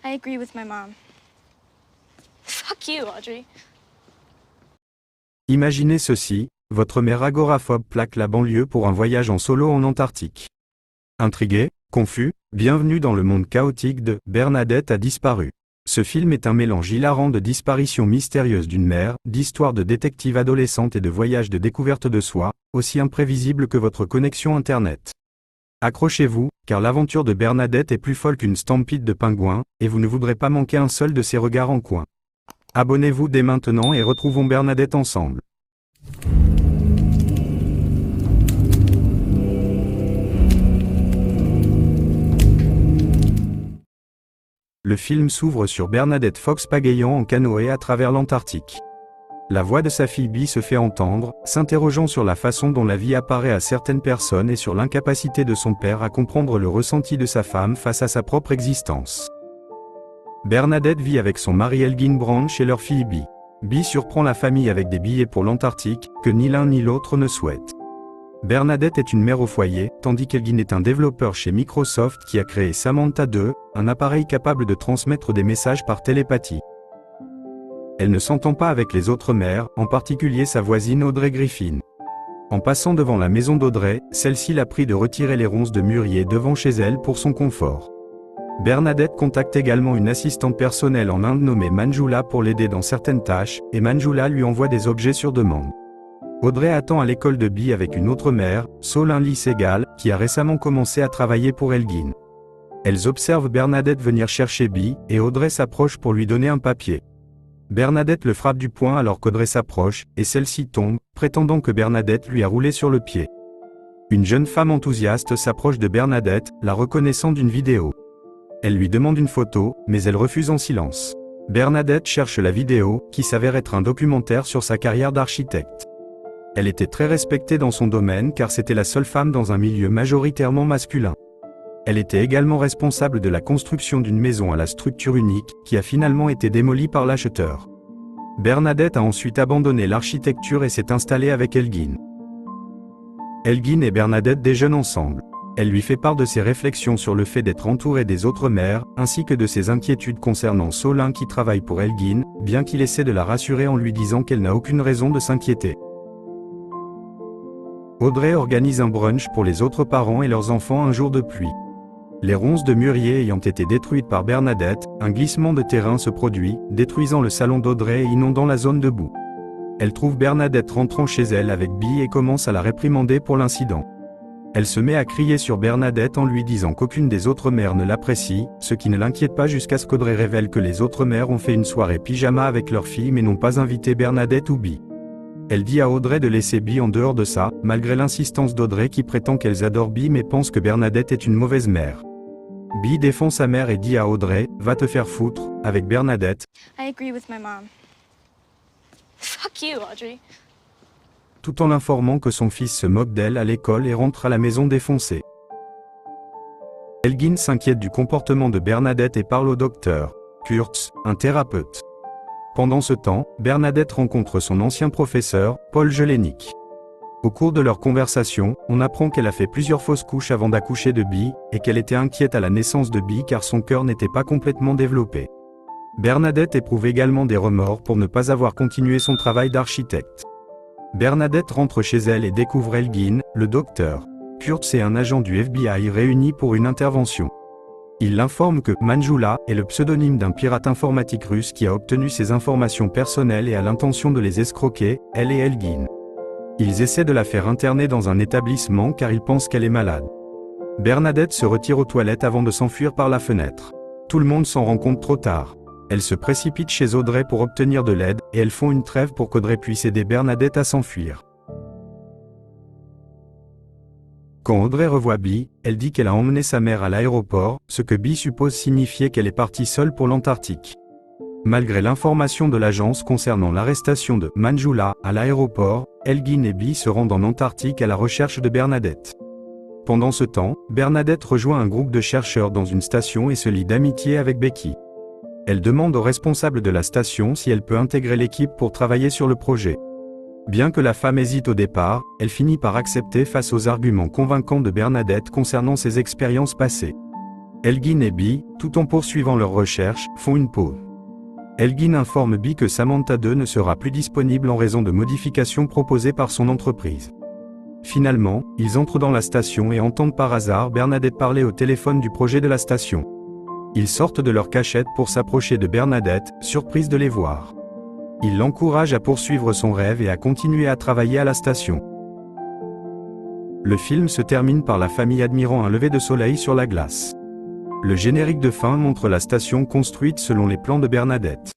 I agree with my mom. Fuck you, Audrey. Imaginez ceci, votre mère agoraphobe plaque la banlieue pour un voyage en solo en Antarctique. Intrigué, confus, bienvenue dans le monde chaotique de « Bernadette a disparu ». Ce film est un mélange hilarant de disparition mystérieuse d'une mère, d'histoire de détective adolescente et de voyage de découverte de soi, aussi imprévisible que votre connexion Internet. Accrochez-vous, car l'aventure de Bernadette est plus folle qu'une stampede de pingouins, et vous ne voudrez pas manquer un seul de ses regards en coin. Abonnez-vous dès maintenant et retrouvons Bernadette ensemble. Le film s'ouvre sur Bernadette Fox pagayant en canoë à travers l'Antarctique. La voix de sa fille Bee se fait entendre, s'interrogeant sur la façon dont la vie apparaît à certaines personnes et sur l'incapacité de son père à comprendre le ressenti de sa femme face à sa propre existence. Bernadette vit avec son mari Elgin Branch et leur fille Bee. Bee surprend la famille avec des billets pour l'Antarctique, que ni l'un ni l'autre ne souhaitent. Bernadette est une mère au foyer, tandis qu'Elgin est un développeur chez Microsoft qui a créé Samantha 2, un appareil capable de transmettre des messages par télépathie. Elle ne s'entend pas avec les autres mères, en particulier sa voisine Audrey Griffin. En passant devant la maison d'Audrey, celle-ci la prie de retirer les ronces de mûrier devant chez elle pour son confort. Bernadette contacte également une assistante personnelle en Inde nommée Manjula pour l'aider dans certaines tâches, et Manjula lui envoie des objets sur demande. Audrey attend à l'école de Bee avec une autre mère, Solin Lee Segal, qui a récemment commencé à travailler pour Elgin. Elles observent Bernadette venir chercher Bee, et Audrey s'approche pour lui donner un papier. Bernadette le frappe du poing alors qu'Audrey s'approche, et celle-ci tombe, prétendant que Bernadette lui a roulé sur le pied. Une jeune femme enthousiaste s'approche de Bernadette, la reconnaissant d'une vidéo. Elle lui demande une photo, mais elle refuse en silence. Bernadette cherche la vidéo, qui s'avère être un documentaire sur sa carrière d'architecte. Elle était très respectée dans son domaine car c'était la seule femme dans un milieu majoritairement masculin. Elle était également responsable de la construction d'une maison à la structure unique, qui a finalement été démolie par l'acheteur. Bernadette a ensuite abandonné l'architecture et s'est installée avec Elgin. Elgin et Bernadette déjeunent ensemble. Elle lui fait part de ses réflexions sur le fait d'être entourée des autres mères, ainsi que de ses inquiétudes concernant Solin qui travaille pour Elgin, bien qu'il essaie de la rassurer en lui disant qu'elle n'a aucune raison de s'inquiéter. Audrey organise un brunch pour les autres parents et leurs enfants un jour de pluie. Les ronces de mûrier ayant été détruites par Bernadette, un glissement de terrain se produit, détruisant le salon d'Audrey et inondant la zone debout. Elle trouve Bernadette rentrant chez elle avec Bee et commence à la réprimander pour l'incident. Elle se met à crier sur Bernadette en lui disant qu'aucune des autres mères ne l'apprécie, ce qui ne l'inquiète pas jusqu'à ce qu'Audrey révèle que les autres mères ont fait une soirée pyjama avec leur fille mais n'ont pas invité Bernadette ou Bee. Elle dit à Audrey de laisser Bee en dehors de ça, malgré l'insistance d'Audrey qui prétend qu'elles adorent Bee mais pense que Bernadette est une mauvaise mère. Bee défend sa mère et dit à Audrey, va te faire foutre, avec Bernadette. I agree with my mom. Fuck you, Audrey. Tout en l'informant que son fils se moque d'elle à l'école et rentre à la maison défoncé. Elgin s'inquiète du comportement de Bernadette et parle au docteur Kurtz, un thérapeute. Pendant ce temps, Bernadette rencontre son ancien professeur, Paul Jelenic. Au cours de leur conversation, on apprend qu'elle a fait plusieurs fausses couches avant d'accoucher de Bee, et qu'elle était inquiète à la naissance de Bee car son cœur n'était pas complètement développé. Bernadette éprouve également des remords pour ne pas avoir continué son travail d'architecte. Bernadette rentre chez elle et découvre Elgin, le docteur Kurtz et un agent du FBI réunis pour une intervention. Il l'informe que Manjula est le pseudonyme d'un pirate informatique russe qui a obtenu ses informations personnelles et a l'intention de les escroquer, elle et Elgin. Ils essaient de la faire interner dans un établissement car ils pensent qu'elle est malade. Bernadette se retire aux toilettes avant de s'enfuir par la fenêtre. Tout le monde s'en rend compte trop tard. Elle se précipite chez Audrey pour obtenir de l'aide, et elles font une trêve pour qu'Audrey puisse aider Bernadette à s'enfuir. Quand Audrey revoit Bee, elle dit qu'elle a emmené sa mère à l'aéroport, ce que Bee suppose signifier qu'elle est partie seule pour l'Antarctique. Malgré l'information de l'agence concernant l'arrestation de Manjula à l'aéroport, Elgin et Bee se rendent en Antarctique à la recherche de Bernadette. Pendant ce temps, Bernadette rejoint un groupe de chercheurs dans une station et se lie d'amitié avec Becky. Elle demande au responsable de la station si elle peut intégrer l'équipe pour travailler sur le projet. Bien que la femme hésite au départ, elle finit par accepter face aux arguments convaincants de Bernadette concernant ses expériences passées. Elgin et Bee, tout en poursuivant leurs recherches, font une pause. Elgin informe Bee que Samantha 2 ne sera plus disponible en raison de modifications proposées par son entreprise. Finalement, ils entrent dans la station et entendent par hasard Bernadette parler au téléphone du projet de la station. Ils sortent de leur cachette pour s'approcher de Bernadette, surprise de les voir. Ils l'encouragent à poursuivre son rêve et à continuer à travailler à la station. Le film se termine par la famille admirant un lever de soleil sur la glace. Le générique de fin montre la station construite selon les plans de Bernadette.